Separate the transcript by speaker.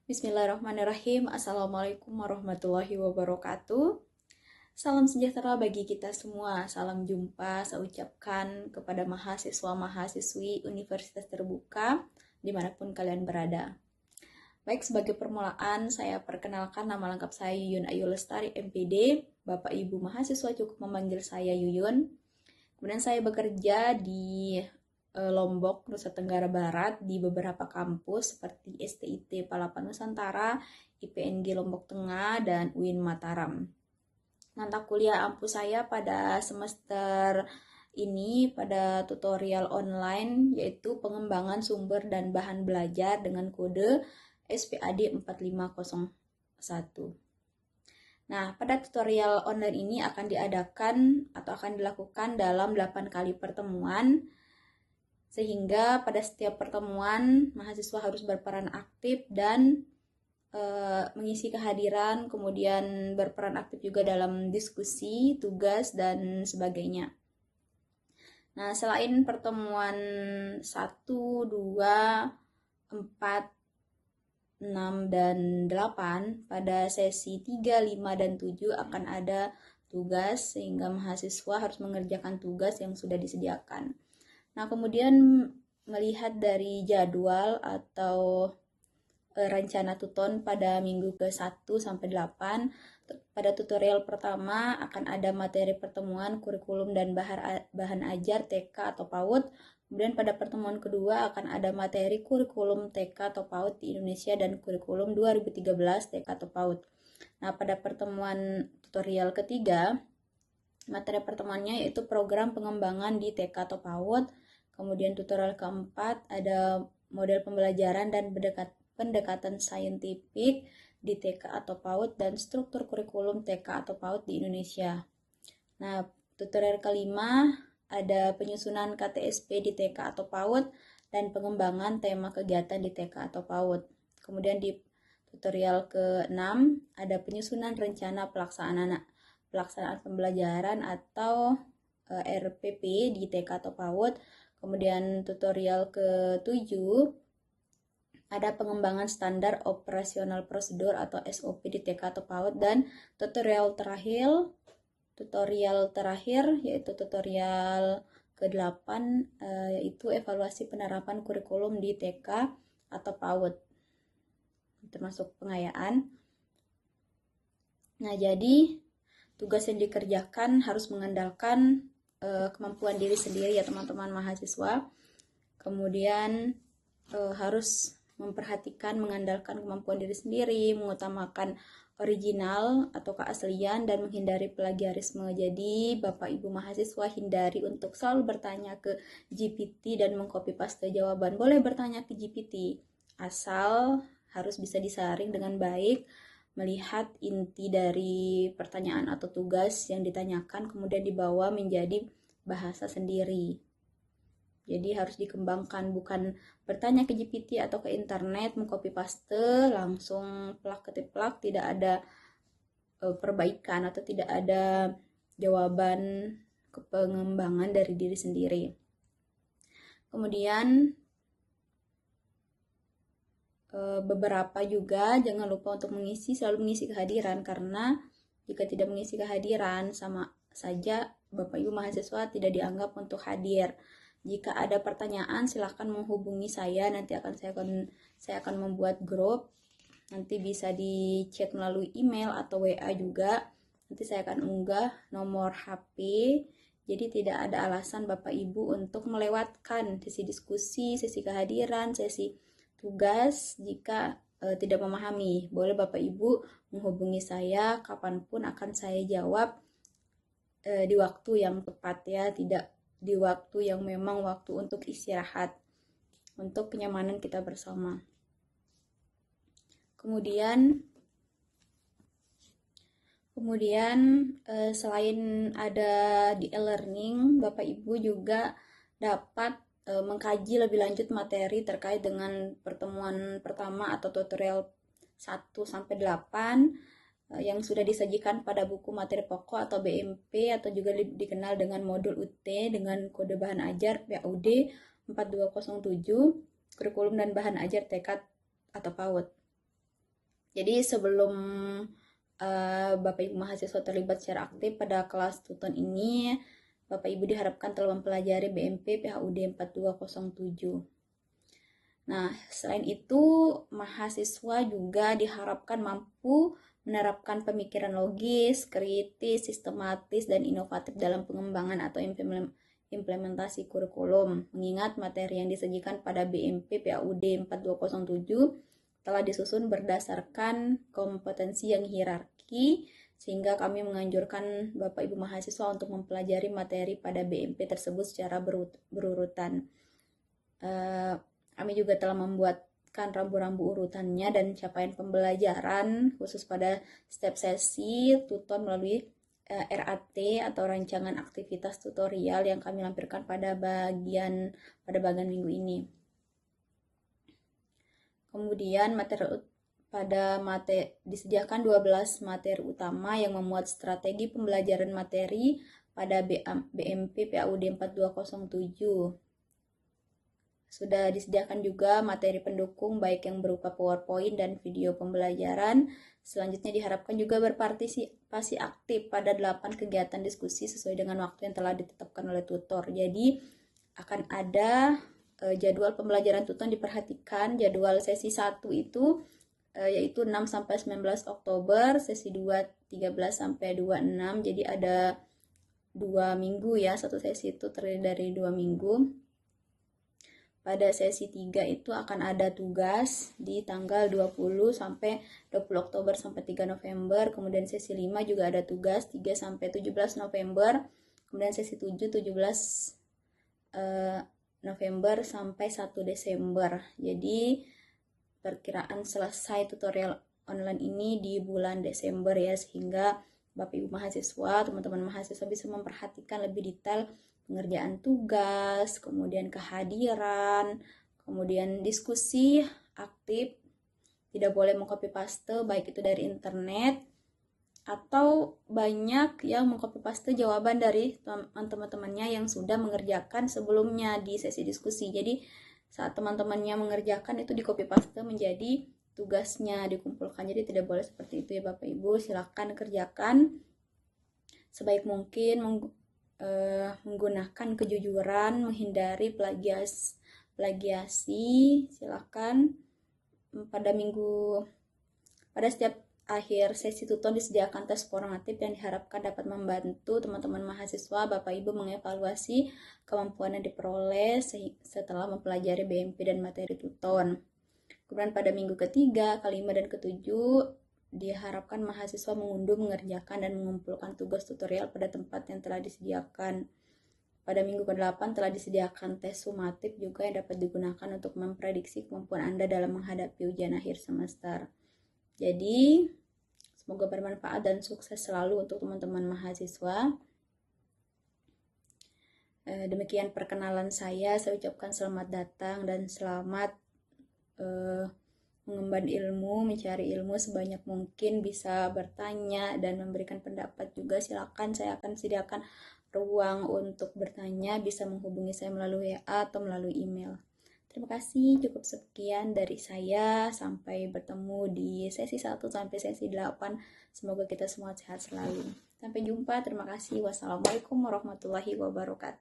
Speaker 1: Bismillahirrahmanirrahim. Assalamualaikum warahmatullahi wabarakatuh. Salam sejahtera bagi kita semua. Salam jumpa saya ucapkan kepada mahasiswa-mahasiswi Universitas Terbuka dimanapun kalian berada. Baik, sebagai permulaan saya perkenalkan nama lengkap saya Yuyun Ayu Lestari MPD. Bapak Ibu mahasiswa cukup memanggil saya Yuyun. Kemudian saya bekerja di Lombok, Nusa Tenggara Barat di beberapa kampus seperti STIT Palapan Nusantara, IPNG Lombok Tengah, dan UIN Mataram. Mata kuliah ampuh saya pada semester ini pada tutorial online yaitu pengembangan sumber dan bahan belajar dengan kode SPAD 4501. Nah, pada tutorial online ini akan diadakan atau akan dilakukan dalam 8 kali pertemuan, sehingga pada setiap pertemuan mahasiswa harus berperan aktif dan mengisi kehadiran, kemudian berperan aktif juga dalam diskusi, tugas, dan sebagainya. Nah, selain pertemuan 1, 2, 4, 6, dan 8, pada sesi 3, 5, dan 7 akan ada tugas, sehingga mahasiswa harus mengerjakan tugas yang sudah disediakan. Nah, kemudian melihat dari jadwal atau rencana tuton pada minggu ke-1 sampai 8, pada tutorial pertama akan ada materi pertemuan kurikulum dan bahan ajar TK atau PAUD. Kemudian pada pertemuan kedua akan ada materi kurikulum TK atau PAUD di Indonesia dan kurikulum 2013 TK atau PAUD. Nah, pada pertemuan tutorial ketiga, materi pertemuannya yaitu program pengembangan di TK atau PAUD. Kemudian tutorial keempat ada model pembelajaran dan pendekatan saintifik di TK atau PAUD dan struktur kurikulum TK atau PAUD di Indonesia. Nah, tutorial kelima ada penyusunan KTSP di TK atau PAUD dan pengembangan tema kegiatan di TK atau PAUD. Kemudian di tutorial ke-6 ada penyusunan rencana pelaksanaan pembelajaran atau RPP di TK atau PAUD. Kemudian tutorial ke-7 ada pengembangan standar operasional prosedur atau SOP di TK atau PAUD, dan tutorial terakhir yaitu tutorial ke-8 yaitu evaluasi penerapan kurikulum di TK atau PAUD termasuk pengayaan. Nah, jadi tugas yang dikerjakan harus mengandalkan kemampuan diri sendiri ya teman-teman mahasiswa. Kemudian harus memperhatikan mengandalkan kemampuan diri sendiri, mengutamakan original atau keaslian, dan menghindari plagiarisme. Jadi Bapak Ibu mahasiswa hindari untuk selalu bertanya ke GPT dan mengcopy paste jawaban. Boleh bertanya ke GPT, asal harus bisa disaring dengan baik, melihat inti dari pertanyaan atau tugas yang ditanyakan, kemudian dibawa menjadi bahasa sendiri. Jadi harus dikembangkan, bukan bertanya ke GPT atau ke internet, mengcopy paste, langsung plak ketik plak, tidak ada perbaikan atau tidak ada jawaban pengembangan dari diri sendiri. Kemudian beberapa juga jangan lupa untuk selalu mengisi kehadiran, karena jika tidak mengisi kehadiran sama saja Bapak Ibu mahasiswa tidak dianggap untuk hadir. Jika ada pertanyaan silahkan menghubungi saya, nanti saya akan membuat grup, nanti bisa di chat melalui email atau WA juga, nanti saya akan unggah nomor HP. Jadi tidak ada alasan Bapak Ibu untuk melewatkan sesi diskusi, sesi kehadiran, sesi tugas jika tidak memahami. Boleh Bapak Ibu menghubungi saya kapanpun, akan saya jawab di waktu yang tepat ya, tidak di waktu yang memang waktu untuk istirahat, untuk kenyamanan kita bersama. Kemudian selain ada di e-learning, Bapak Ibu juga dapat mengkaji lebih lanjut materi terkait dengan pertemuan pertama atau tutorial 1-8 yang sudah disajikan pada buku materi pokok atau BMP atau juga dikenal dengan modul UT dengan kode bahan ajar PAUD 4207, kurikulum dan bahan ajar TK atau PAUD. Jadi sebelum Bapak Ibu mahasiswa terlibat secara aktif pada kelas tuton ini, Bapak Ibu diharapkan telah mempelajari BMP PHUD 4207. Nah, selain itu, mahasiswa juga diharapkan mampu menerapkan pemikiran logis, kritis, sistematis, dan inovatif dalam pengembangan atau implementasi kurikulum. Mengingat materi yang disajikan pada BMP PAUD 4207 telah disusun berdasarkan kompetensi yang hierarki, sehingga kami menganjurkan Bapak Ibu mahasiswa untuk mempelajari materi pada BMP tersebut secara berurutan. Kami juga telah membuatkan rambu-rambu urutannya dan capaian pembelajaran khusus pada setiap sesi tuton melalui RAT atau rancangan aktivitas tutorial yang kami lampirkan pada bagian minggu ini. Kemudian disediakan 12 materi utama yang memuat strategi pembelajaran materi pada BMP PAUD 4207. Sudah disediakan juga materi pendukung baik yang berupa PowerPoint dan video pembelajaran. Selanjutnya diharapkan juga berpartisipasi aktif pada 8 kegiatan diskusi sesuai dengan waktu yang telah ditetapkan oleh tutor. Jadi akan ada jadwal pembelajaran tutor diperhatikan. Jadwal sesi 1 itu yaitu 6-19 Oktober, sesi 2 13-26. Jadi ada 2 minggu ya, satu sesi itu terdiri dari 2 minggu. Pada sesi 3 itu akan ada tugas di tanggal 20 sampai 20 Oktober sampai 3 November. Kemudian sesi 5 juga ada tugas 3 sampai 17 November. Kemudian sesi 7 17 November sampai 1 Desember. Jadi perkiraan selesai tutorial online ini di bulan Desember ya, sehingga Bapak Ibu mahasiswa, teman-teman mahasiswa bisa memperhatikan lebih detail pengerjaan tugas, kemudian kehadiran, kemudian diskusi aktif. Tidak boleh mengcopy paste baik itu dari internet atau banyak yang mengcopy paste jawaban dari teman-temannya yang sudah mengerjakan sebelumnya di sesi diskusi. Jadi saat teman-temannya mengerjakan itu di copy paste menjadi tugasnya dikumpulkan. Jadi tidak boleh seperti itu ya Bapak Ibu. Silakan kerjakan sebaik mungkin menggunakan kejujuran, menghindari plagiasi. Silakan pada setiap akhir sesi tuton disediakan tes formatif yang diharapkan dapat membantu teman-teman mahasiswa Bapak Ibu mengevaluasi kemampuan yang diperoleh setelah mempelajari BMP dan materi tuton. Kemudian pada minggu ketiga, kelima, dan ketujuh diharapkan mahasiswa mengunduh, mengerjakan, dan mengumpulkan tugas tutorial pada tempat yang telah disediakan. Pada minggu ke-8 telah disediakan tes sumatif juga yang dapat digunakan untuk memprediksi kemampuan Anda dalam menghadapi ujian akhir semester. Jadi, semoga bermanfaat dan sukses selalu untuk teman-teman mahasiswa. Demikian perkenalan saya ucapkan selamat datang dan selamat mengemban ilmu, mencari ilmu sebanyak mungkin, bisa bertanya dan memberikan pendapat juga. Silakan, saya akan sediakan ruang untuk bertanya, bisa menghubungi saya melalui WA atau melalui email. Terima kasih, cukup sekian dari saya. Sampai bertemu di sesi 1 sampai sesi 8. Semoga kita semua sehat selalu. Sampai jumpa, terima kasih. Wassalamualaikum warahmatullahi wabarakatuh.